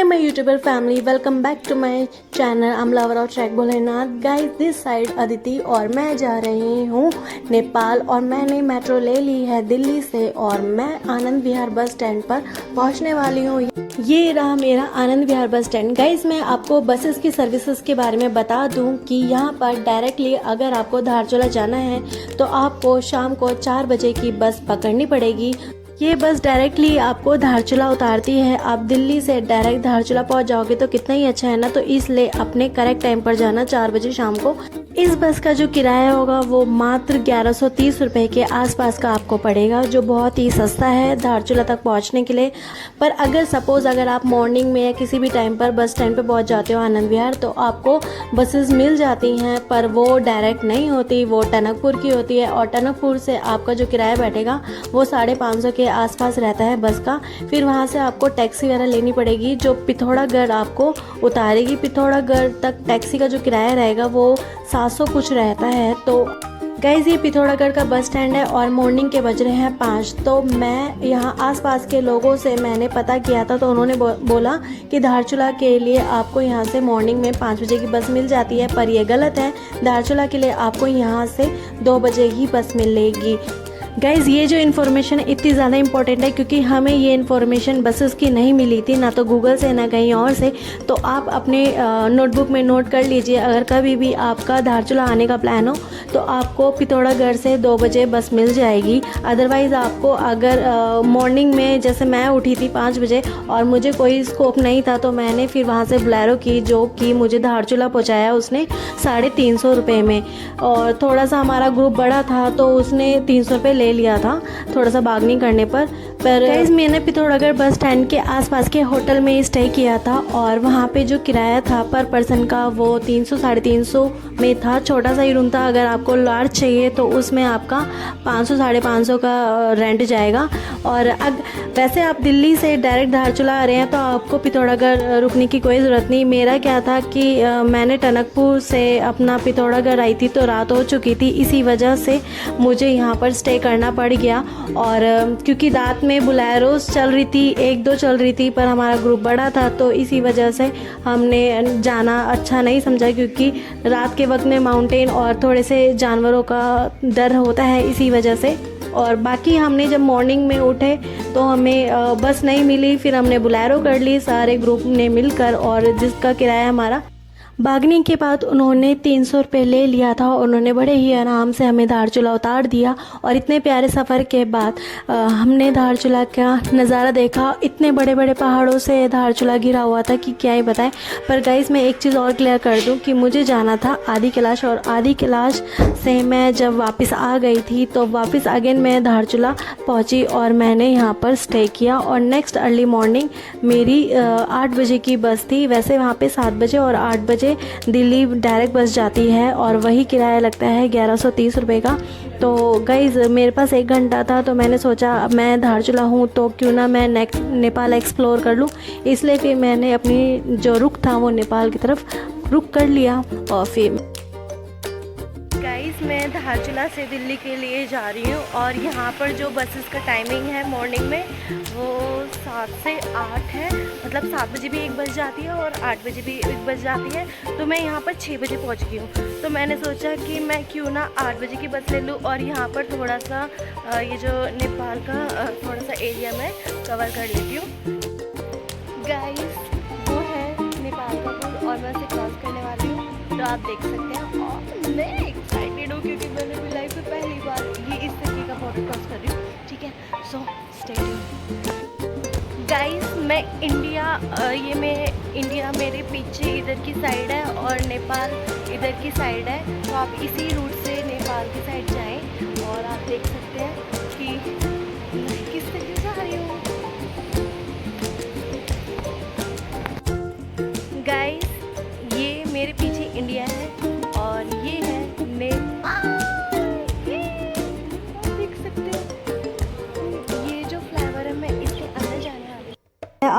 my YouTuber family, welcome back to my channel. I am lover of track Bholenath. Guys, this side Aditi और मैं जा रही हूँ नेपाल और मैंने मेट्रो ले ली है दिल्ली से और मैं आनंद विहार बस स्टैंड पर पहुँचने वाली हूँ। ये रहा मेरा Anand Vihar bus stand. Guys, मैं आपको बसेस की सर्विसेज के बारे में बता दूं कि यहाँ पर डायरेक्टली अगर आपको धारचूला जाना है तो आपको शाम को 4 बजे की बस पकड़नी पड़ेगी। ये बस डायरेक्टली आपको धारचूला उतारती है। आप दिल्ली से डायरेक्ट धारचूला पहुंच जाओगे तो कितना ही अच्छा है ना। तो इसलिए अपने करेक्ट टाइम पर जाना, 4 बजे शाम को। इस बस का जो किराया होगा वो मात्र 1130 रुपये के आसपास का आपको पड़ेगा, जो बहुत ही सस्ता है धारचूला तक पहुंचने के लिए। पर अगर सपोज़ अगर आप मॉर्निंग में या किसी भी टाइम पर बस स्टैंड पे पहुंच जाते हो आनंद विहार, तो आपको बसेस मिल जाती हैं, पर वो डायरेक्ट नहीं होती, वो टनकपुर की होती है। और टनकपुर से आपका जो किराया बैठेगा वो 550 के आसपास रहता है बस का। फिर वहाँ से आपको टैक्सी वगैरह लेनी पड़ेगी जो पिथौरागढ़ आपको उतारेगी। पिथौरागढ़ तक टैक्सी का जो किराया रहेगा वो 700 कुछ रहता है। तो गाइज, ये पिथौरागढ़ का बस स्टैंड है और मॉर्निंग के बज रहे हैं 5। तो मैं यहाँ आसपास के लोगों से मैंने पता किया था, तो उन्होंने बोला कि धारचूला के लिए आपको यहाँ से मॉर्निंग में 5 बजे की बस मिल जाती है। पर ये गलत है, धारचूला के लिए आपको यहाँ से 2 बजे ही बस मिलेगी। गाइज़, ये जो इन्फॉर्मेशन इतनी ज़्यादा इंपॉर्टेंट है क्योंकि हमें ये इन्फॉर्मेशन बसेस की नहीं मिली थी, ना तो गूगल से ना कहीं और से। तो आप अपने नोटबुक में नोट कर लीजिए, अगर कभी भी आपका धारचूला आने का प्लान हो तो आपको पिथौरागढ़ से 2 बजे बस मिल जाएगी। अदरवाइज़ आपको अगर मॉर्निंग में, जैसे मैं उठी थी 5 बजे और मुझे कोई स्कोप नहीं था, तो मैंने फिर वहाँ से बोलेरो की, जो कि मुझे धारचूला पहुँचाया उसने 350 रुपये में। और थोड़ा सा हमारा ग्रुप बड़ा था तो उसने 300 रुपये ले लिया था, थोड़ा सा बार्गेनिंग करने पर। गाइस, मैंने पिथौरागढ़ बस स्टैंड के आसपास के होटल में स्टे किया था और वहाँ पे जो किराया था पर पर्सन का वो 300 350 में था। छोटा सा ही रूम था। अगर आपको लार्ज चाहिए तो उसमें आपका 500 550 का रेंट जाएगा। और वैसे आप दिल्ली से डायरेक्ट धारचूला आ रहे हैं तो आपको पिथौरागढ़ रुकने की कोई ज़रूरत नहीं। मेरा क्या था कि मैंने टनकपुर से अपना पिथौरागढ़ आई थी तो रात हो चुकी थी, इसी वजह से मुझे यहाँ पर स्टे करना पड़ गया। और क्योंकि रात में बोलेरोस चल रही थी, 1-2 चल रही थी, पर हमारा ग्रुप बड़ा था तो इसी वजह से हमने जाना अच्छा नहीं समझा, क्योंकि रात के वक्त में माउंटेन और थोड़े से जानवरों का डर होता है, इसी वजह से। और बाकी हमने जब मॉर्निंग में उठे तो हमें बस नहीं मिली, फिर हमने बोलेरो कर ली सारे ग्रुप ने मिलकर, और जिसका किराया हमारा बार्गेनिंग के बाद उन्होंने 300 रुपये ले लिया था। उन्होंने बड़े ही आराम से हमें धारचूला उतार दिया। और इतने प्यारे सफ़र के बाद हमने धारचूला का नज़ारा देखा। इतने बड़े बड़े पहाड़ों से धारचूला घिरा हुआ था कि क्या ही बताएं। पर गाइस, मैं एक चीज़ और क्लियर कर दूं कि मुझे जाना था आदि कैलाश, और आदि कैलाश से मैं जब वापस आ गई थी तो वापस अगेन मैं धारचूला पहुंची और मैंने यहाँ पर स्टे किया। और नेक्स्ट अर्ली मॉर्निंग मेरी 8 बजे की बस थी। वैसे वहाँ पे 7 बजे और 8 बजे दिल्ली डायरेक्ट बस जाती है और वही किराया लगता है 1130 रुपये का। तो गाइज़, मेरे पास 1 घंटा था तो मैंने सोचा मैं धारचूला हूँ तो क्यों ना मैं नेपाल एक्सप्लोर कर लूँ। इसलिए फिर मैंने अपनी जो रुख था वो नेपाल की तरफ रुख कर लिया। और फिर गाइस, मैं धारचूला से दिल्ली के लिए जा रही हूँ और यहाँ पर जो बसेस का टाइमिंग है मॉर्निंग में वो 7 से 8 है। मतलब 7 बजे भी एक बस जाती है और 8 बजे भी एक बस जाती है। तो मैं यहाँ पर 6 बजे पहुँच गई हूँ। तो मैंने सोचा कि मैं क्यों ना 8 बजे की बस ले लूँ और यहाँ पर थोड़ा सा ये जो नेपाल का थोड़ा सा एरिया मैं कवर कर लेती हूँ। गाइस, वो है नेपाल का पुल और मैं उसे क्रॉस करने वाली हूँ, तो आप देख सकते हैं। और मैं एक्साइटेड हूँ क्योंकि मैंने अपनी लाइफ में पहली बार ये इस तरीके का बॉर्डर क्रॉस कर रही हूँ। ठीक है, सो स्टे ट्यून्ड। गाइस, मैं इंडिया मेरे पीछे इधर की साइड है और नेपाल इधर की साइड है। तो आप इसी रूट से नेपाल की साइड जाएं और आप देख सकते हैं कि मैं किस तरीके से आ रही हूँ। गाइस, ये मेरे पीछे इंडिया है और ये है नेपाल। देख सकते हो ये जो फ्लावर है, मैं इसके अंदर जाने वाली हूँ।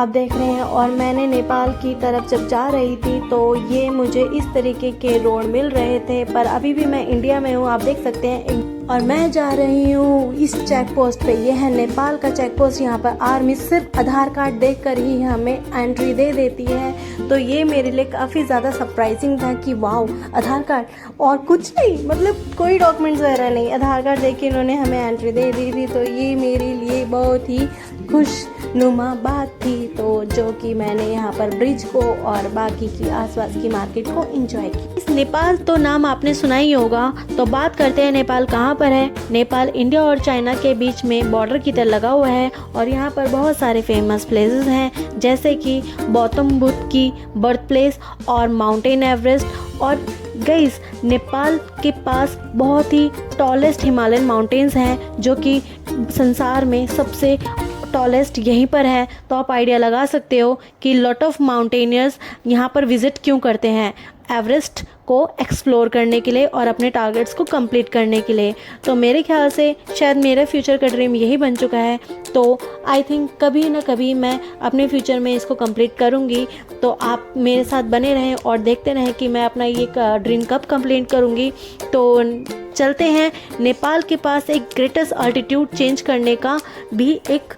आप देख रहे हैं। और मैंने नेपाल की तरफ जब जा रही थी तो ये मुझे इस तरीके के रोड मिल रहे थे, पर अभी भी मैं इंडिया में हूँ, आप देख सकते हैं। और मैं जा रही हूँ इस चेक पोस्ट पे। ये है नेपाल का चेक पोस्ट। यहाँ पर आर्मी सिर्फ आधार कार्ड देखकर ही हमें एंट्री दे देती है। तो ये मेरे लिए काफ़ी ज़्यादा सरप्राइजिंग था कि वाओ, आधार कार्ड और कुछ नहीं, मतलब कोई डॉक्यूमेंट्स वगैरह नहीं, आधार कार्ड देख के इन्होंने हमें एंट्री दे दी थी। तो ये मेरे लिए बहुत ही खुशनुमा बात थी। तो जो कि मैंने यहाँ पर ब्रिज को और बाकी की आसपास की मार्केट को एंजॉय की। इस नेपाल तो नाम आपने सुना ही होगा। तो बात करते हैं नेपाल कहाँ पर है। नेपाल इंडिया और चाइना के बीच में बॉर्डर की तरह लगा हुआ है और यहाँ पर बहुत सारे फेमस प्लेसेस हैं, जैसे कि गौतम बुद्ध की बर्थ प्लेस और माउंटेन एवरेस्ट। और गाइस, नेपाल के पास बहुत ही टॉलेस्ट हिमालयन माउंटेन्स हैं, जो कि संसार में सबसे टॉलेस्ट यहीं पर है। तो आप आइडिया लगा सकते हो कि लॉट ऑफ माउंटेनियर्स यहाँ पर विजिट क्यों करते हैं, एवरेस्ट को एक्सप्लोर करने के लिए और अपने टारगेट्स को कंप्लीट करने के लिए। तो मेरे ख्याल से शायद मेरा फ्यूचर का ड्रीम यही बन चुका है। तो आई थिंक कभी ना कभी मैं अपने फ्यूचर में इसको कंप्लीट करूँगी। तो आप मेरे साथ बने रहें और देखते रहें कि मैं अपना ये ड्रीम कब कंप्लीट करूँगी। तो चलते हैं। नेपाल के पास एक ग्रेटेस्ट अल्टीट्यूड चेंज करने का भी एक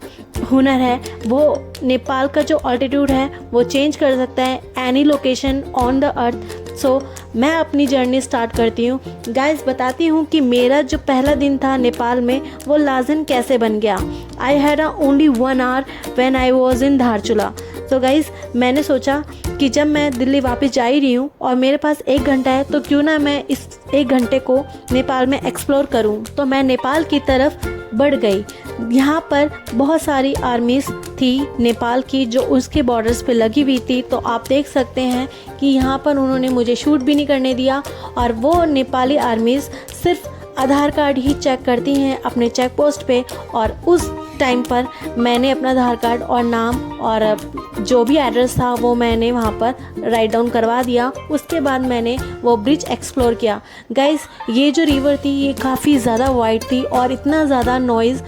हुनर है। वो नेपाल का जो अल्टीट्यूड है वो चेंज कर सकता है any location on the earth. So मैं अपनी जर्नी स्टार्ट करती हूँ। गाइस, बताती हूँ कि मेरा जो पहला दिन था नेपाल में वो लाजन कैसे बन गया। I had only 1 hour when I was in Dharchula. तो गाइस, मैंने सोचा कि जब मैं दिल्ली वापस जा ही रही हूँ और मेरे पास 1 घंटा है, तो क्यों ना मैं इस 1 घंटे को नेपाल में एक्सप्लोर करूँ। तो मैं नेपाल की तरफ बढ़ गई। यहाँ पर बहुत सारी आर्मीज़ थी नेपाल की जो उसके बॉर्डर्स पे लगी हुई थी। तो आप देख सकते हैं कि यहाँ पर उन्होंने मुझे शूट भी नहीं करने दिया। और वो नेपाली आर्मीज़ सिर्फ आधार कार्ड ही चेक करती हैं अपने चेक पोस्ट पे। और उस टाइम पर मैंने अपना आधार कार्ड और नाम और जो भी एड्रेस था वो मैंने वहाँ पर राइट डाउन करवा दिया। उसके बाद मैंने वो ब्रिज एक्सप्लोर किया। गाइस, ये जो रिवर थी ये काफ़ी ज़्यादा वाइड थी और इतना ज़्यादा नॉइज़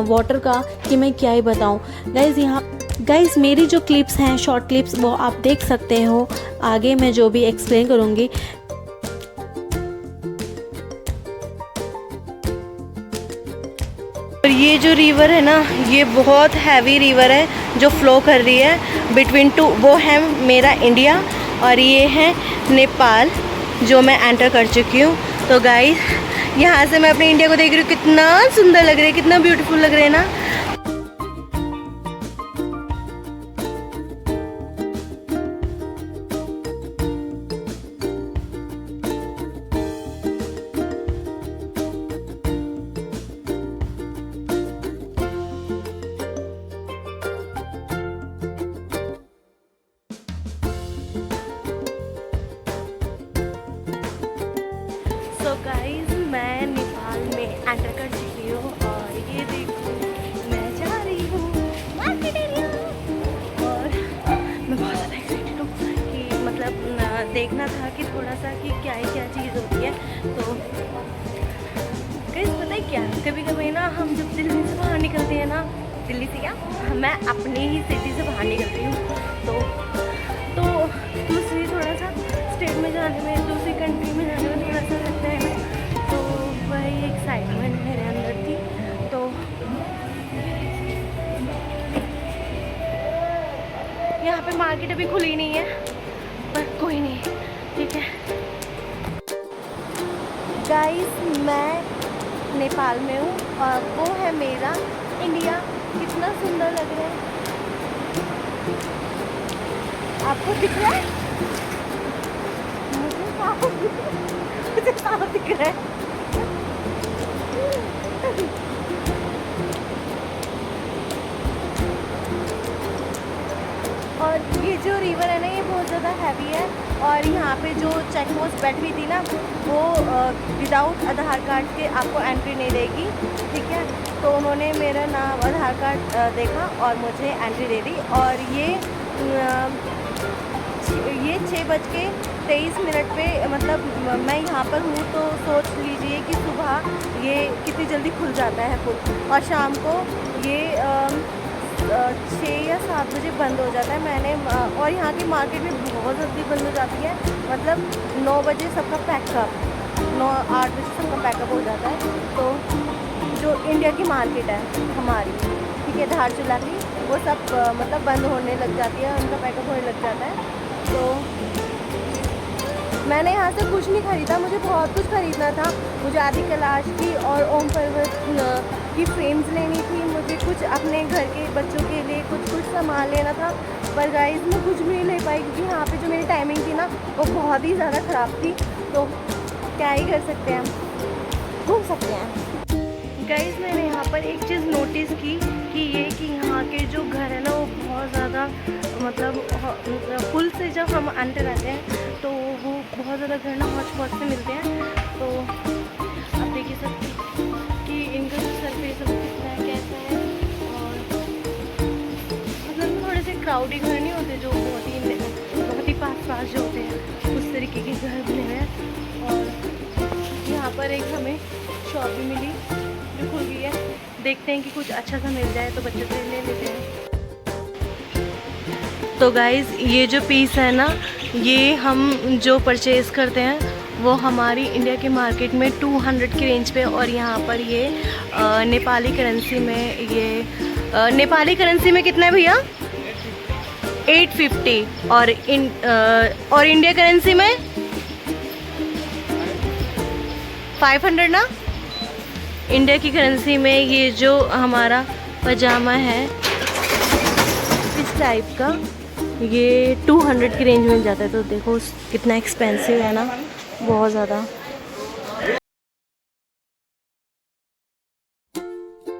वाटर का कि मैं क्या ही बताऊँ। गाइस, मेरी जो क्लिप्स हैं, शॉर्ट क्लिप्स, वो आप देख सकते हो। आगे मैं जो भी एक्सप्लेन करूँगी। और ये जो रिवर है ना, ये बहुत हैवी रिवर है जो फ्लो कर रही है बिटवीन टू। वो है मेरा इंडिया और ये है नेपाल जो मैं एंटर कर चुकी हूँ। तो गाइस, यहाँ से मैं अपने इंडिया को देख रही हूँ। कितना सुंदर लग रहा है, कितना ब्यूटीफुल लग रहा है ना। सो गाइस, मैं नेपाल में एंटर कर चुकी हूँ और ये देखो मैं जा रही हूँ मार्केट एरिया। और मैं बहुत ज़्यादा एक्साइटेड हूँ कि मतलब देखना था कि थोड़ा सा कि क्या चीज़ होती है। तो गाइस, पता है क्या, कभी कभी ना हम जब दिल्ली से बाहर निकलते हैं ना, दिल्ली से क्या, मैं अपनी ही सिटी से बाहर निकलती हूँ। तो दूसरी थोड़ा सा स्टेट में जाने में, दूसरी कंट्री में जाने में थोड़ा सा लगता है ना। तो वही एक्साइटमेंट मेरे अंदर थी। तो यहाँ पे मार्केट अभी खुली नहीं है, पर कोई नहीं, ठीक है। गाइस, मैं नेपाल में हूँ और वो है मेरा इंडिया। कितना सुंदर लग रहा है, आपको दिख रहा है? मुझे साफ दिख रहा है। और ये जो रिवर है ना, ये बहुत ज़्यादा हैवी है। और यहाँ पे जो चेक पोस्ट बैठी हुई थी ना, वो विदाउट आधार कार्ड के आपको एंट्री नहीं देगी, ठीक है। तो उन्होंने मेरा नाम, आधार कार्ड देखा और मुझे एंट्री दे दी। और ये 6:23 पे, मतलब मैं यहाँ पर हूँ। तो सोच लीजिए कि सुबह ये कितनी जल्दी खुल जाता है पुल, और शाम को ये 6 या 7 बजे बंद हो जाता है। और यहाँ की मार्केट भी बहुत जल्दी बंद हो जाती है, मतलब 9 बजे सबका पैकअप, 9-8 बजे सबका पैकअप हो जाता है। तो जो इंडिया की मार्केट है हमारी, ठीक है, धारचूला की, वो सब मतलब बंद होने लग जाती है, उनका पैकअप होने लग जाता है। तो मैंने यहाँ से कुछ नहीं ख़रीदा, मुझे बहुत कुछ ख़रीदना था। मुझे आदि कैलाश की और ओम पर्वत की फ्रेम्स लेनी थी, मुझे कुछ अपने घर के बच्चों के लिए कुछ सामान लेना था। पर गाइस मैं कुछ भी नहीं ले पाई, क्योंकि यहाँ पे जो मेरी टाइमिंग थी ना, वो बहुत ही ज़्यादा ख़राब थी। तो क्या ही कर सकते हैं, हम घूम सकते हैं। गाइस मैंने यहाँ पर एक चीज़ नोटिस की कि यहाँ के जो घर है ना, वो बहुत ज़्यादा मतलब पुल से जब हम अंदर रहते हैं तो वो बहुत ज़्यादा घर ना हौच पौच से मिलते हैं। तो आप देख ही सकते कि इनका जो सरफेस सब कितना है, कैसा है। और मतलब थोड़े से क्राउडी घर नहीं होते जो बहुत ही पास जो होते हैं, उस तरीके के घर बने हुए हैं। और यहाँ पर एक हमें शॉप भी मिली जो खुल गई है, देखते हैं कि कुछ अच्छा सा मिल जाए तो बच्चे से ले लेते हैं। तो गाइज़ ये जो पीस है ना, ये हम जो परचेज़ करते हैं वो हमारी इंडिया के मार्केट में 200 की रेंज पे, और यहाँ पर ये नेपाली करेंसी में, ये नेपाली करेंसी में कितना है भैया? 850। और इंडिया करेंसी में 500 ना। इंडिया की करेंसी में ये जो हमारा पजामा है इस टाइप का, ये 200 की रेंज में मिल जाता है। तो देखो कितना एक्सपेंसिव है ना, बहुत ज़्यादा।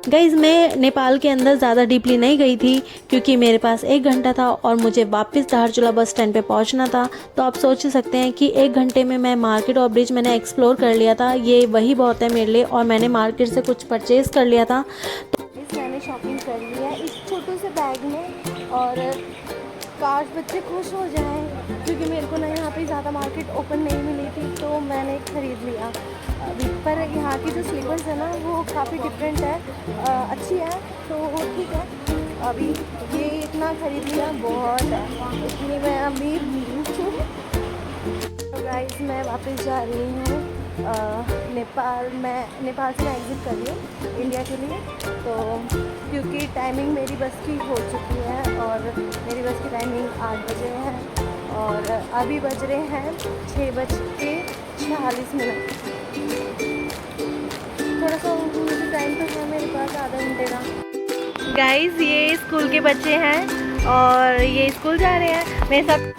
गाइज़ मैं नेपाल के अंदर ज़्यादा डीपली नहीं गई थी, क्योंकि मेरे पास 1 घंटा था और मुझे वापस धारचूला बस स्टैंड पे पहुंचना था। तो आप सोच सकते हैं कि 1 घंटे में मैं मार्केट और ब्रिज मैंने एक्सप्लोर कर लिया था, ये वही बहुत है मेरे लिए। और मैंने मार्केट से कुछ परचेज़ कर लिया था। तो मैंने शॉपिंग कर ली है इस छोटे से बैग में, और काश बच्चे खुश हो जाएं, क्योंकि मेरे को ना यहाँ पे ज़्यादा मार्केट ओपन नहीं मिली थी, तो मैंने ख़रीद लिया अभी। पर यहाँ की जो स्लीपर्स है ना, वो काफ़ी डिफरेंट है, अच्छी है, तो वो ठीक है। अभी ये इतना ख़रीद लिया, बहुत है, इसलिए मैं अभी तो गाइस मैं वापस जा रही हूँ नेपाल से मैं एग्ज़िट कर रही हूँ इंडिया के लिए। तो क्योंकि टाइमिंग मेरी बस की हो चुकी है, और मेरी बस की टाइमिंग 8 बजे है, और अभी बज रहे हैं 6:46। थोड़ा सा मुझे टाइम तो है मेरे पास, आधा घंटे का। गाइस ये स्कूल के बच्चे हैं और ये स्कूल जा रहे हैं। मेरे सब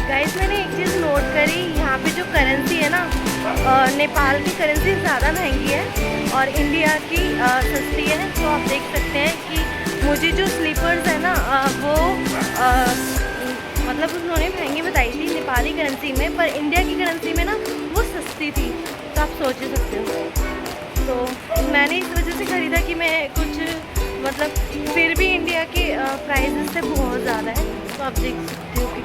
गाइस मैंने एक चीज़ नोट करी, यहाँ पे जो करेंसी है ना, नेपाल की करेंसी ज़्यादा महंगी है और इंडिया की सस्ती है। तो आप देख सकते हैं कि मुझे जो स्लीपर्स है ना, वो मतलब उन्होंने महंगी बताई थी नेपाली करेंसी में, पर इंडिया की करेंसी में ना वो सस्ती थी। तो आप सोच सकते हो। तो मैंने इस वजह से ख़रीदा कि मैं कुछ मतलब फिर भी इंडिया के प्राइसेस से बहुत ज़्यादा है। तो आप देख सकते हो कि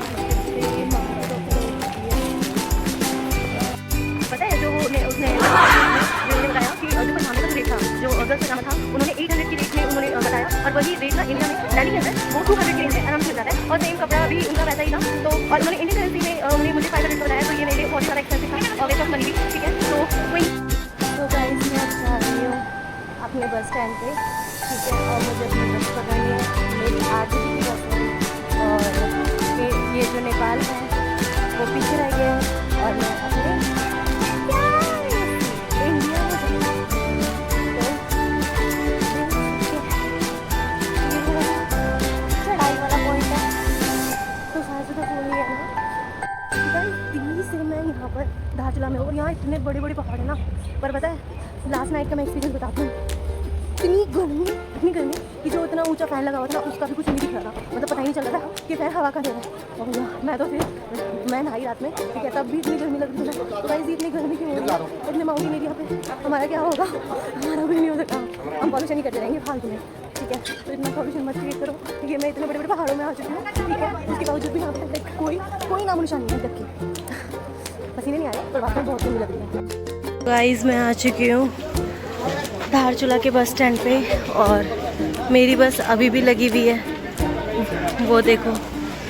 पता है जो उसने बताया कि जो पजामे का रेट था, जो अगर पजामा था, उन्होंने 800 की रेट में उन्होंने बताया, और वही रेट ना इंडिया में दिल्ली के अंदर वो 200 की रेंज में आराम से मिल जाता है, और सेम कपड़ा भी उनका वैसा ही था। तो और उन्होंने इंडियन करेंसी में उन्होंने मुझे 500 बताया, तो ये मेरे लिए बहुत ज़्यादा एक्सपेंसिव था और वेस्ट ऑफ मनी भी, ठीक है। तो वही तो गाइस मैं जा रही हूँ अपने बस स्टैंड पे, ठीक है, और मुझे अपनी बस पकड़नी है, मेरी 8 बजे की बस है, और ये जो नेपाल है वो पीछे रह गया है, और मैं अपने इंडिया में चढ़ाई वाला पॉइंट है। तो शायद तो फोन लिया ना दिल्ली से मैं यहाँ पर धारचूला में, और यहाँ इतने बड़े बड़े पहाड़ है ना। पर पता है लास्ट नाइट का मैं एक्सपीरियंस बताती हूँ, इतनी गर्मी कि जो इतना ऊंचा फैन लगा हुआ था उसका भी कुछ नहीं दिख रहा था, मतलब पता ही नहीं चल रहा था कि फैन हवा का दे रहा है। और मैं तो फिर मैं नहाई रात में, ठीक है, तब भी इतनी गर्मी लग रही थी ना। तो गाइस इतनी गर्मी क्यों हो रही है, इतने माउंटेन एरिया पे हमारा क्या होगा, हमारा भी नहीं हो सकता, हम पॉल्यूशन ही करते रहेंगे फालतू में। ठीक है, तो इतना पॉल्यूशन मत क्रिएट करो। ठीक है, मैं इतने बड़े बड़े पहाड़ों में आ चुकी हूँ, ठीक है, उसके बावजूद भी यहाँ पे कोई नामो निशान नहीं है जबकि पसीने नहीं आ रहे, पर वाकई बहुत गर्मी लग रही है। गाइस मैं आ चुकी हूँ धारचूला के बस स्टैंड पे और मेरी बस अभी भी लगी हुई है। वो देखो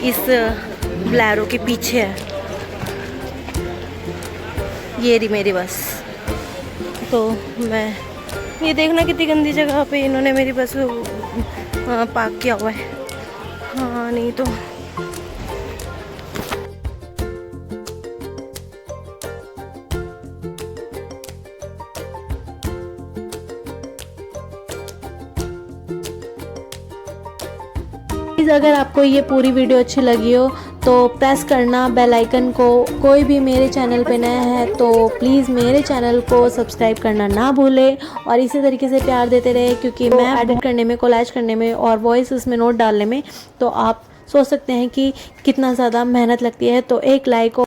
इस ब्लैरो के पीछे है, ये रही मेरी बस। तो मैं ये देखना कितनी गंदी जगह पे इन्होंने मेरी बस पार्क किया हुआ है। हाँ नहीं तो अगर आपको ये पूरी वीडियो अच्छी लगी हो तो प्रेस करना बेल आइकन को। कोई भी मेरे चैनल पे नया है तो प्लीज़ मेरे चैनल को सब्सक्राइब करना ना भूलें और इसी तरीके से प्यार देते रहे, क्योंकि मैं एडिट करने में, कोलैज करने में और वॉइस उसमें नोट डालने में तो आप सोच सकते हैं कि कितना ज़्यादा मेहनत लगती है। तो एक लाइक